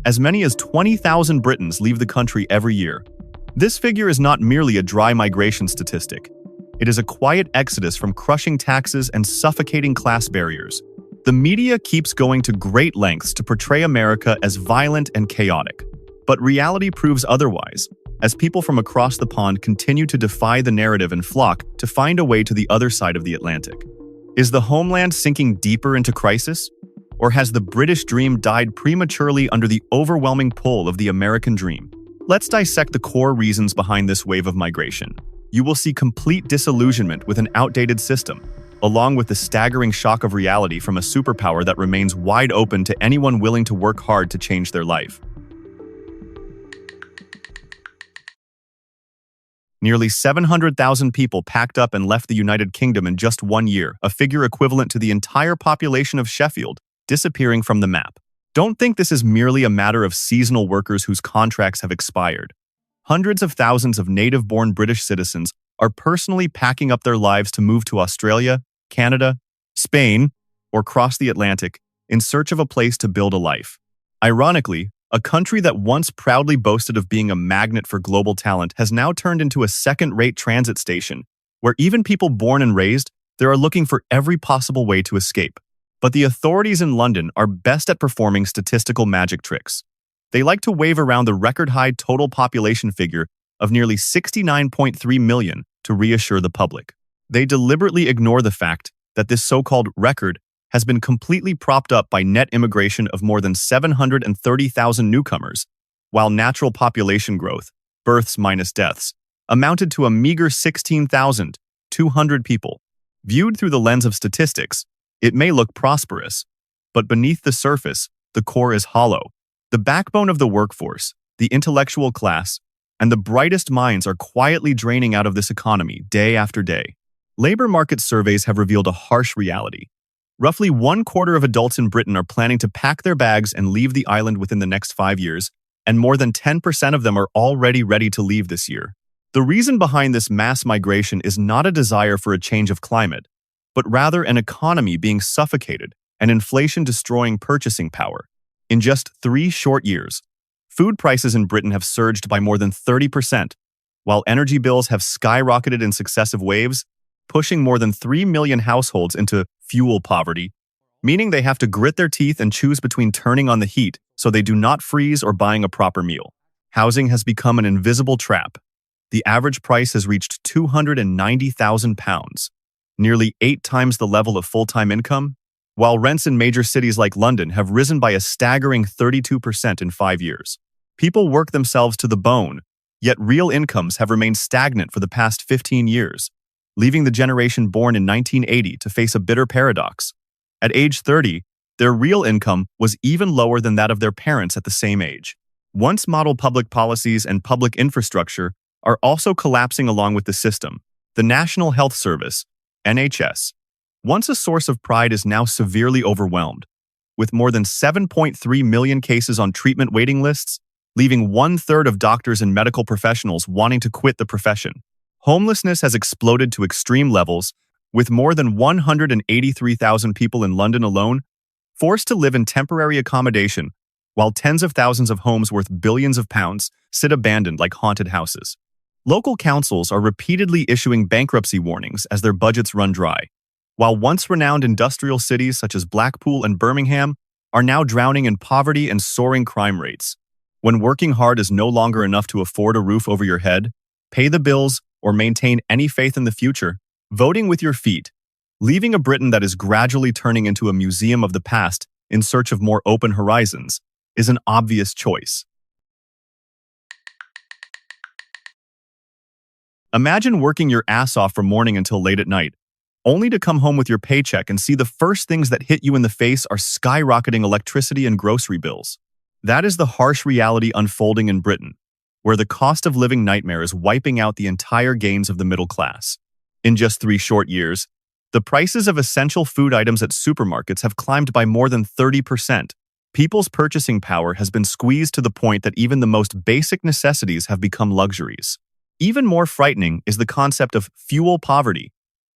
As many as 20,000 Britons leave the country every year. This figure is not merely a dry migration statistic. It is a quiet exodus from crushing taxes and suffocating class barriers. The media keeps going to great lengths to portray America as violent and chaotic. But reality proves otherwise, as people from across the pond continue to defy the narrative and flock to find a way to the other side of the Atlantic. Is the homeland sinking deeper into crisis? Or has the British dream died prematurely under the overwhelming pull of the American dream? Let's dissect the core reasons behind this wave of migration. You will see complete disillusionment with an outdated system, along with the staggering shock of reality from a superpower that remains wide open to anyone willing to work hard to change their life. Nearly 700,000 people packed up and left the United Kingdom in just 1 year, a figure equivalent to the entire population of Sheffield, disappearing from the map. Don't think this is merely a matter of seasonal workers whose contracts have expired. Hundreds of thousands of native-born British citizens are personally packing up their lives to move to Australia, Canada, Spain, or cross the Atlantic in search of a place to build a life. Ironically, a country that once proudly boasted of being a magnet for global talent has now turned into a second-rate transit station, where even people born and raised there are looking for every possible way to escape. But the authorities in London are best at performing statistical magic tricks. They like to wave around the record-high total population figure of nearly 69.3 million to reassure the public. They deliberately ignore the fact that this so-called record has been completely propped up by net immigration of more than 730,000 newcomers, while natural population growth, births minus deaths, amounted to a meager 16,200 people. Viewed through the lens of statistics, it may look prosperous, but beneath the surface, the core is hollow. The backbone of the workforce, the intellectual class, and the brightest minds are quietly draining out of this economy day after day. Labor market surveys have revealed a harsh reality. Roughly 1/4 of adults in Britain are planning to pack their bags and leave the island within the next 5 years, and more than 10% of them are already ready to leave this year. The reason behind this mass migration is not a desire for a change of climate, but rather an economy being suffocated and inflation destroying purchasing power. In just 3 short years, food prices in Britain have surged by more than 30%, while energy bills have skyrocketed in successive waves, pushing more than 3 million households into fuel poverty, meaning they have to grit their teeth and choose between turning on the heat so they do not freeze or buying a proper meal. Housing has become an invisible trap. The average price has reached £290,000, nearly 8 times the level of full-time income, while rents in major cities like London have risen by a staggering 32% in 5 years. People work themselves to the bone, yet real incomes have remained stagnant for the past 15 years, leaving the generation born in 1980 to face a bitter paradox. At age 30, their real income was even lower than that of their parents at the same age. Once model public policies and public infrastructure are also collapsing along with the system. The National Health Service, NHS, once a source of pride, is now severely overwhelmed, with more than 7.3 million cases on treatment waiting lists, leaving 1/3 of doctors and medical professionals wanting to quit the profession. Homelessness has exploded to extreme levels, with more than 183,000 people in London alone forced to live in temporary accommodation, while tens of thousands of homes worth billions of pounds sit abandoned like haunted houses. Local councils are repeatedly issuing bankruptcy warnings as their budgets run dry, while once renowned industrial cities such as Blackpool and Birmingham are now drowning in poverty and soaring crime rates. When working hard is no longer enough to afford a roof over your head, pay the bills, or maintain any faith in the future, voting with your feet, leaving a Britain that is gradually turning into a museum of the past in search of more open horizons, is an obvious choice. Imagine working your ass off from morning until late at night, only to come home with your paycheck and see the first things that hit you in the face are skyrocketing electricity and grocery bills. That is the harsh reality unfolding in Britain, where the cost of living nightmare is wiping out the entire gains of the middle class. In just 3 short years, the prices of essential food items at supermarkets have climbed by more than 30%. People's purchasing power has been squeezed to the point that even the most basic necessities have become luxuries. Even more frightening is the concept of fuel poverty,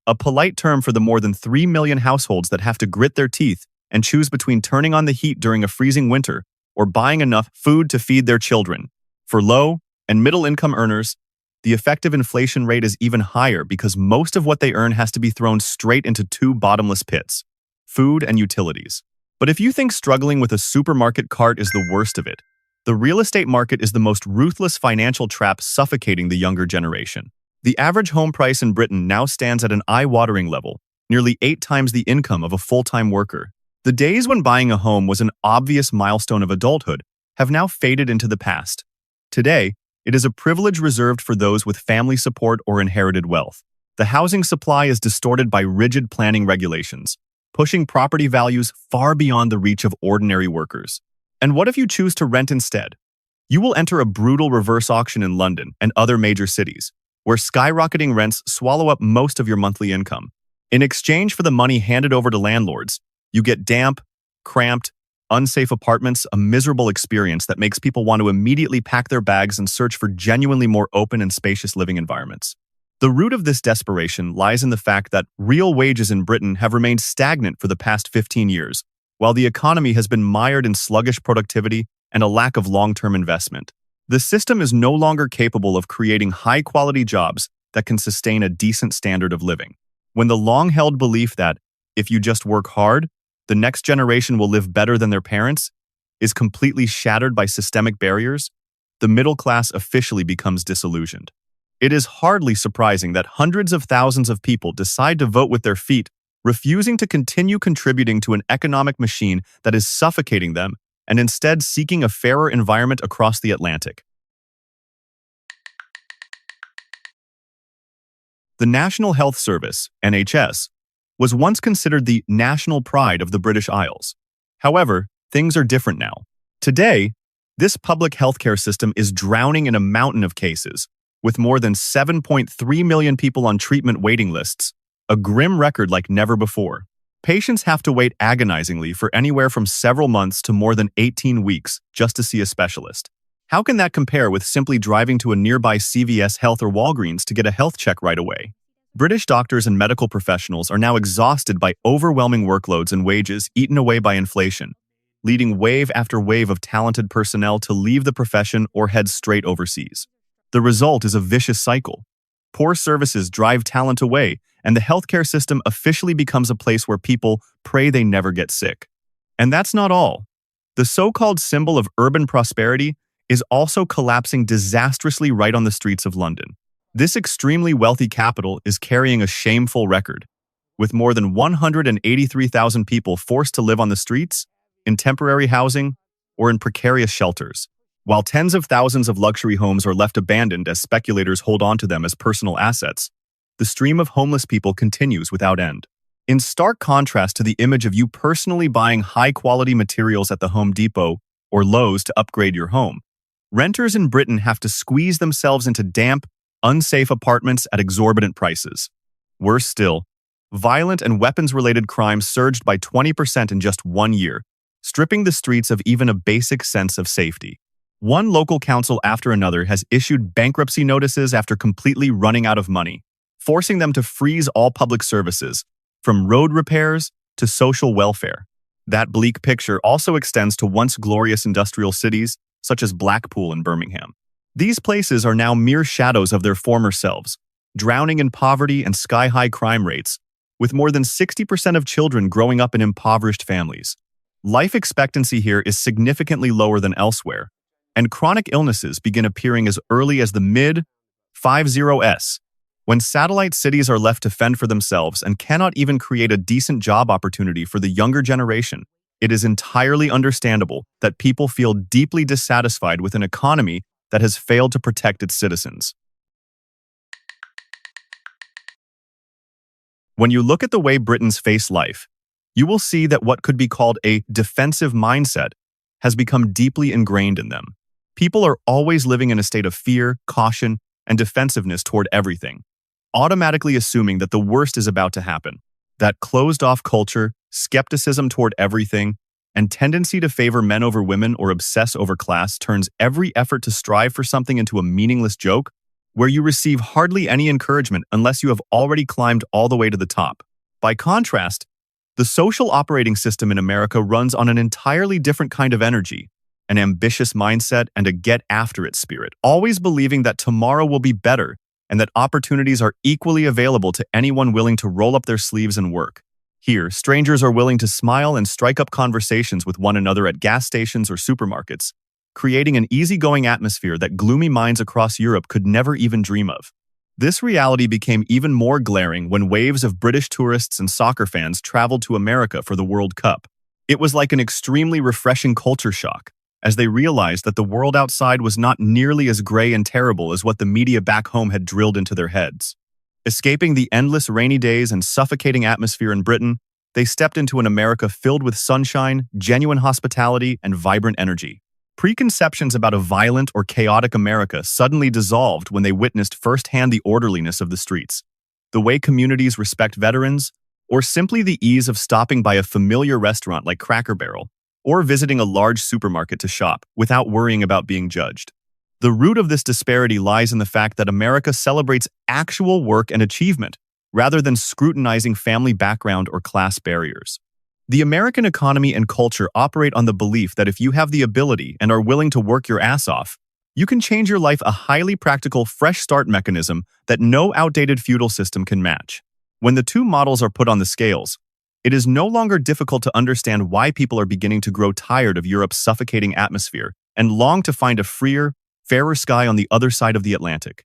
a polite term for the more than 3 million households that have to grit their teeth and choose between turning on the heat during a freezing winter or buying enough food to feed their children. For low and middle-income earners, the effective inflation rate is even higher because most of what they earn has to be thrown straight into two bottomless pits: food and utilities. But if you think struggling with a supermarket cart is the worst of it, the real estate market is the most ruthless financial trap suffocating the younger generation. The average home price in Britain now stands at an eye-watering level, nearly 8 times the income of a full-time worker. The days when buying a home was an obvious milestone of adulthood have now faded into the past. Today, it is a privilege reserved for those with family support or inherited wealth. The housing supply is distorted by rigid planning regulations, pushing property values far beyond the reach of ordinary workers. And what if you choose to rent instead? You will enter a brutal reverse auction in London and other major cities, where skyrocketing rents swallow up most of your monthly income. In exchange for the money handed over to landlords, you get damp, cramped, unsafe apartments, a miserable experience that makes people want to immediately pack their bags and search for genuinely more open and spacious living environments. The root of this desperation lies in the fact that real wages in Britain have remained stagnant for the past 15 years, while the economy has been mired in sluggish productivity and a lack of long-term investment. The system is no longer capable of creating high-quality jobs that can sustain a decent standard of living. When the long-held belief that, if you just work hard, the next generation will live better than their parents is completely shattered by systemic barriers, the middle class officially becomes disillusioned. It is hardly surprising that hundreds of thousands of people decide to vote with their feet, refusing to continue contributing to an economic machine that is suffocating them and instead seeking a fairer environment across the Atlantic. The National Health Service, NHS, was once considered the national pride of the British Isles. However, things are different now. Today, this public healthcare system is drowning in a mountain of cases, with more than 7.3 million people on treatment waiting lists, a grim record like never before. Patients have to wait agonizingly for anywhere from several months to more than 18 weeks just to see a specialist. How can that compare with simply driving to a nearby CVS Health or Walgreens to get a health check right away? British doctors and medical professionals are now exhausted by overwhelming workloads and wages eaten away by inflation, leading wave after wave of talented personnel to leave the profession or head straight overseas. The result is a vicious cycle. Poor services drive talent away, and the healthcare system officially becomes a place where people pray they never get sick. And that's not all. The so-called symbol of urban prosperity is also collapsing disastrously right on the streets of London. This extremely wealthy capital is carrying a shameful record, with more than 183,000 people forced to live on the streets, in temporary housing, or in precarious shelters, while tens of thousands of luxury homes are left abandoned as speculators hold on to them as personal assets. The stream of homeless people continues without end. In stark contrast to the image of you personally buying high-quality materials at the Home Depot or Lowe's to upgrade your home, renters in Britain have to squeeze themselves into damp, unsafe apartments at exorbitant prices. Worse still, violent and weapons-related crimes surged by 20% in just 1 year, stripping the streets of even a basic sense of safety. One local council after another has issued bankruptcy notices after completely running out of money, forcing them to freeze all public services, from road repairs to social welfare. That bleak picture also extends to once glorious industrial cities, such as Blackpool and Birmingham. These places are now mere shadows of their former selves, drowning in poverty and sky-high crime rates, with more than 60% of children growing up in impoverished families. Life expectancy here is significantly lower than elsewhere, and chronic illnesses begin appearing as early as the mid-50s. When satellite cities are left to fend for themselves and cannot even create a decent job opportunity for the younger generation, it is entirely understandable that people feel deeply dissatisfied with an economy that has failed to protect its citizens. When you look at the way Britons face life, you will see that what could be called a defensive mindset has become deeply ingrained in them. People are always living in a state of fear, caution, and defensiveness toward everything, automatically assuming that the worst is about to happen. That closed-off culture, skepticism toward everything, and tendency to favor men over women or obsess over class turns every effort to strive for something into a meaningless joke, where you receive hardly any encouragement unless you have already climbed all the way to the top. By contrast, the social operating system in America runs on an entirely different kind of energy, an ambitious mindset, and a get-after-it spirit, always believing that tomorrow will be better and that opportunities are equally available to anyone willing to roll up their sleeves and work. Here, strangers are willing to smile and strike up conversations with one another at gas stations or supermarkets, creating an easygoing atmosphere that gloomy minds across Europe could never even dream of. This reality became even more glaring when waves of British tourists and soccer fans traveled to America for the World Cup. It was like an extremely refreshing culture shock, as they realized that the world outside was not nearly as gray and terrible as what the media back home had drilled into their heads. Escaping the endless rainy days and suffocating atmosphere in Britain, they stepped into an America filled with sunshine, genuine hospitality, and vibrant energy. Preconceptions about a violent or chaotic America suddenly dissolved when they witnessed firsthand the orderliness of the streets, the way communities respect veterans, or simply the ease of stopping by a familiar restaurant like Cracker Barrel, or visiting a large supermarket to shop without worrying about being judged. The root of this disparity lies in the fact that America celebrates actual work and achievement, rather than scrutinizing family background or class barriers. The American economy and culture operate on the belief that if you have the ability and are willing to work your ass off, you can change your life, a highly practical fresh start mechanism that no outdated feudal system can match. When the two models are put on the scales, it is no longer difficult to understand why people are beginning to grow tired of Europe's suffocating atmosphere and long to find a freer, fairer sky on the other side of the Atlantic.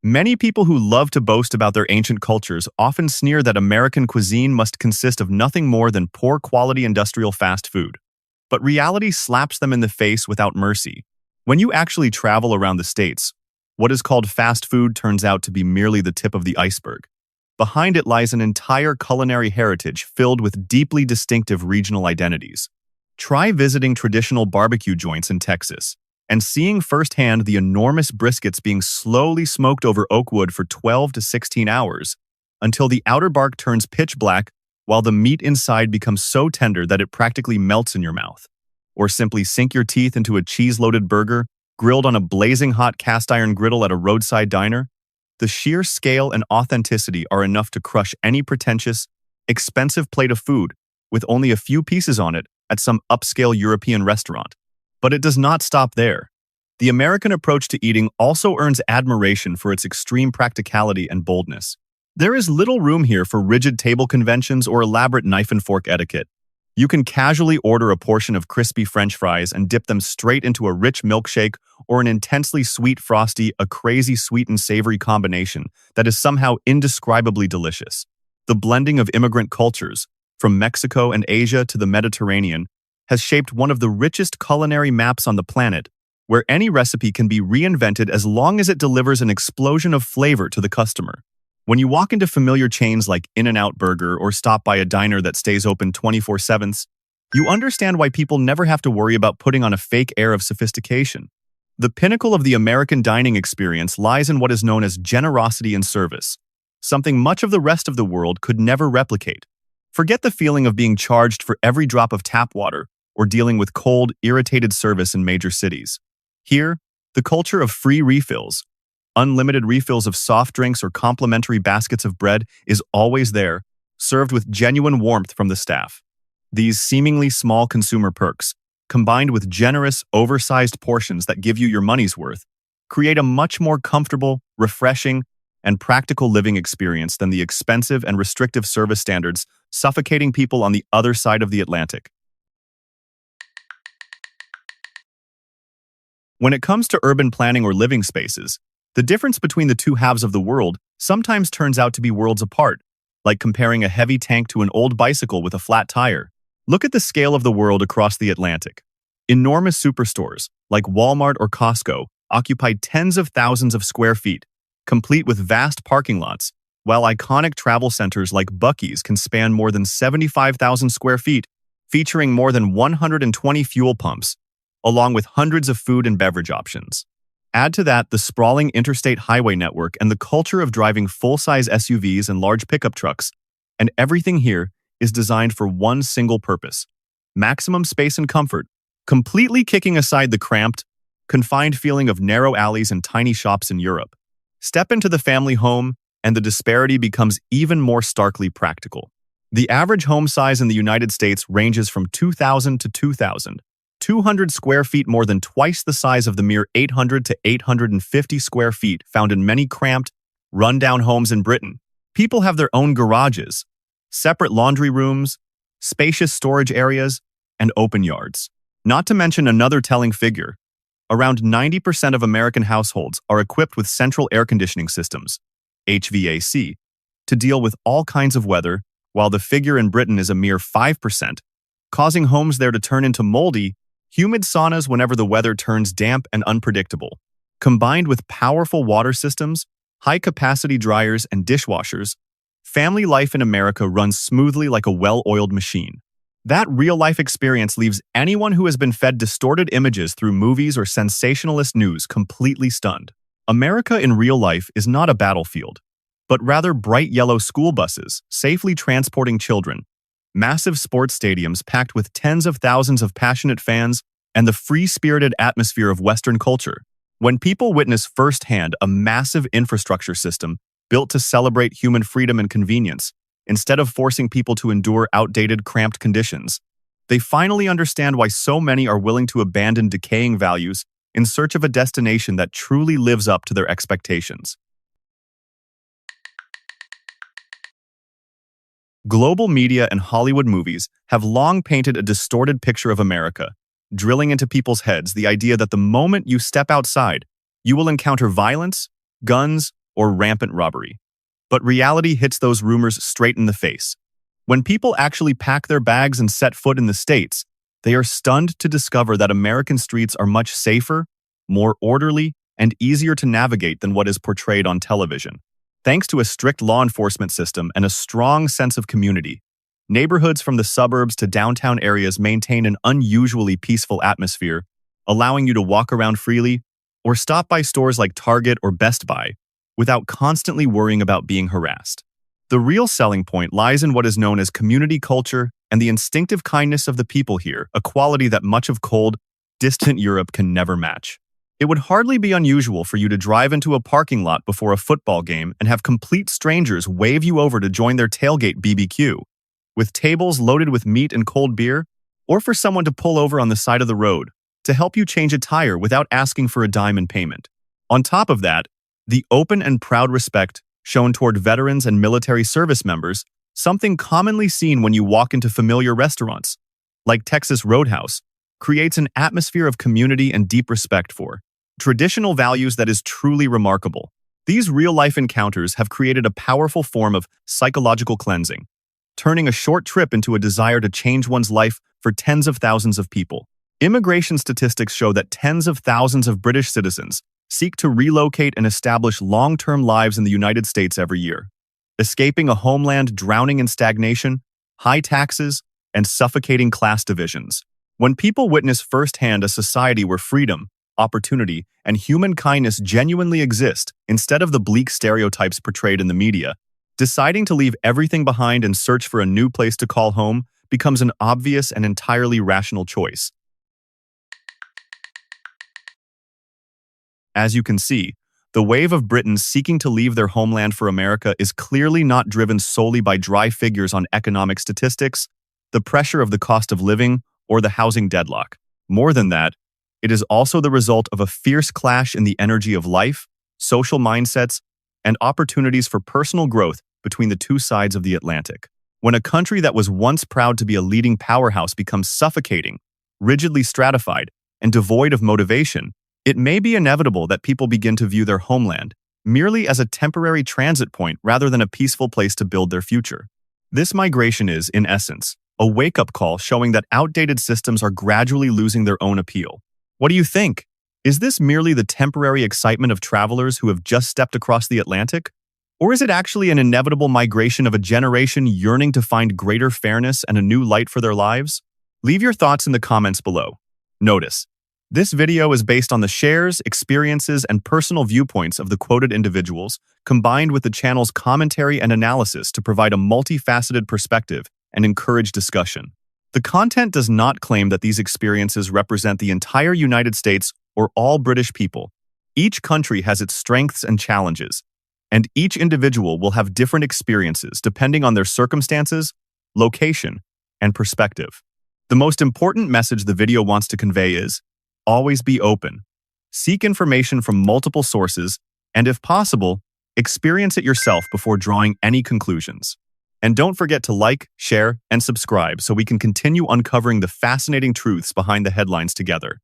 Many people who love to boast about their ancient cultures often sneer that American cuisine must consist of nothing more than poor-quality industrial fast food. But reality slaps them in the face without mercy. When you actually travel around the States, what is called fast food turns out to be merely the tip of the iceberg. Behind it lies an entire culinary heritage filled with deeply distinctive regional identities. Try visiting traditional barbecue joints in Texas and seeing firsthand the enormous briskets being slowly smoked over oak wood for 12 to 16 hours until the outer bark turns pitch black while the meat inside becomes so tender that it practically melts in your mouth. Or simply sink your teeth into a cheese-loaded burger grilled on a blazing hot cast-iron griddle at a roadside diner. The sheer scale and authenticity are enough to crush any pretentious, expensive plate of food with only a few pieces on it at some upscale European restaurant. But it does not stop there. The American approach to eating also earns admiration for its extreme practicality and boldness. There is little room here for rigid table conventions or elaborate knife and fork etiquette. You can casually order a portion of crispy French fries and dip them straight into a rich milkshake or an intensely sweet Frosty, a crazy sweet and savory combination that is somehow indescribably delicious. The blending of immigrant cultures, from Mexico and Asia to the Mediterranean, has shaped one of the richest culinary maps on the planet, where any recipe can be reinvented as long as it delivers an explosion of flavor to the customer. When you walk into familiar chains like In-N-Out Burger or stop by a diner that stays open 24/7, you understand why people never have to worry about putting on a fake air of sophistication. The pinnacle of the American dining experience lies in what is known as generosity and service, something much of the rest of the world could never replicate. Forget the feeling of being charged for every drop of tap water or dealing with cold, irritated service in major cities. Here, the culture of free refills, unlimited refills of soft drinks or complimentary baskets of bread is always there, served with genuine warmth from the staff. These seemingly small consumer perks, combined with generous, oversized portions that give you your money's worth, create a much more comfortable, refreshing, and practical living experience than the expensive and restrictive service standards suffocating people on the other side of the Atlantic. When it comes to urban planning or living spaces, the difference between the two halves of the world sometimes turns out to be worlds apart, like comparing a heavy tank to an old bicycle with a flat tire. Look at the scale of the world across the Atlantic. Enormous superstores, like Walmart or Costco, occupy tens of thousands of square feet, complete with vast parking lots, while iconic travel centers like Buc-ee's can span more than 75,000 square feet, featuring more than 120 fuel pumps, along with hundreds of food and beverage options. Add to that the sprawling interstate highway network and the culture of driving full-size SUVs and large pickup trucks, and everything here is designed for one single purpose: maximum space and comfort, completely kicking aside the cramped, confined feeling of narrow alleys and tiny shops in Europe. Step into the family home, and the disparity becomes even more starkly practical. The average home size in the United States ranges from 2,000 to 2,200 square feet, more than twice the size of the mere 800 to 850 square feet found in many cramped, run-down homes in Britain. People have their own garages, separate laundry rooms, spacious storage areas, and open yards. Not to mention another telling figure. Around 90% of American households are equipped with central air conditioning systems, HVAC, to deal with all kinds of weather, while the figure in Britain is a mere 5%, causing homes there to turn into moldy, humid saunas whenever the weather turns damp and unpredictable. Combined with powerful water systems, high-capacity dryers, and dishwashers, family life in America runs smoothly like a well-oiled machine. That real-life experience leaves anyone who has been fed distorted images through movies or sensationalist news completely stunned. America in real life is not a battlefield, but rather bright yellow school buses safely transporting children, massive sports stadiums packed with tens of thousands of passionate fans, and the free-spirited atmosphere of Western culture. When people witness firsthand a massive infrastructure system built to celebrate human freedom and convenience, instead of forcing people to endure outdated, cramped conditions, they finally understand why so many are willing to abandon decaying values in search of a destination that truly lives up to their expectations. Global media and Hollywood movies have long painted a distorted picture of America, drilling into people's heads the idea that the moment you step outside, you will encounter violence, guns, or rampant robbery. But reality hits those rumors straight in the face. When people actually pack their bags and set foot in the States, they are stunned to discover that American streets are much safer, more orderly, and easier to navigate than what is portrayed on television. Thanks to a strict law enforcement system and a strong sense of community, neighborhoods from the suburbs to downtown areas maintain an unusually peaceful atmosphere, allowing you to walk around freely or stop by stores like Target or Best Buy without constantly worrying about being harassed. The real selling point lies in what is known as community culture and the instinctive kindness of the people here, a quality that much of cold, distant Europe can never match. It would hardly be unusual for you to drive into a parking lot before a football game and have complete strangers wave you over to join their tailgate BBQ, with tables loaded with meat and cold beer, or for someone to pull over on the side of the road to help you change a tire without asking for a dime in payment. On top of that, the open and proud respect shown toward veterans and military service members, something commonly seen when you walk into familiar restaurants, like Texas Roadhouse, creates an atmosphere of community and deep respect for traditional values that is truly remarkable. These real-life encounters have created a powerful form of psychological cleansing, turning a short trip into a desire to change one's life for tens of thousands of people. Immigration statistics show that tens of thousands of British citizens seek to relocate and establish long-term lives in the United States every year, escaping a homeland drowning in stagnation, high taxes, and suffocating class divisions. When people witness firsthand a society where freedom, opportunity, and human kindness genuinely exist instead of the bleak stereotypes portrayed in the media, deciding to leave everything behind and search for a new place to call home becomes an obvious and entirely rational choice. As you can see, the wave of Britons seeking to leave their homeland for America is clearly not driven solely by dry figures on economic statistics, the pressure of the cost of living, or the housing deadlock. More than that, it is also the result of a fierce clash in the energy of life, social mindsets, and opportunities for personal growth between the two sides of the Atlantic. When a country that was once proud to be a leading powerhouse becomes suffocating, rigidly stratified, and devoid of motivation, it may be inevitable that people begin to view their homeland merely as a temporary transit point rather than a peaceful place to build their future. This migration is, in essence, a wake-up call showing that outdated systems are gradually losing their own appeal. What do you think? Is this merely the temporary excitement of travelers who have just stepped across the Atlantic? Or is it actually an inevitable migration of a generation yearning to find greater fairness and a new light for their lives? Leave your thoughts in the comments below. Notice, this video is based on the shares, experiences, and personal viewpoints of the quoted individuals, combined with the channel's commentary and analysis to provide a multifaceted perspective and encourage discussion. The content does not claim that these experiences represent the entire United States or all British people. Each country has its strengths and challenges, and each individual will have different experiences depending on their circumstances, location, and perspective. The most important message the video wants to convey is, always be open. Seek information from multiple sources, and if possible, experience it yourself before drawing any conclusions. And don't forget to like, share, and subscribe so we can continue uncovering the fascinating truths behind the headlines together.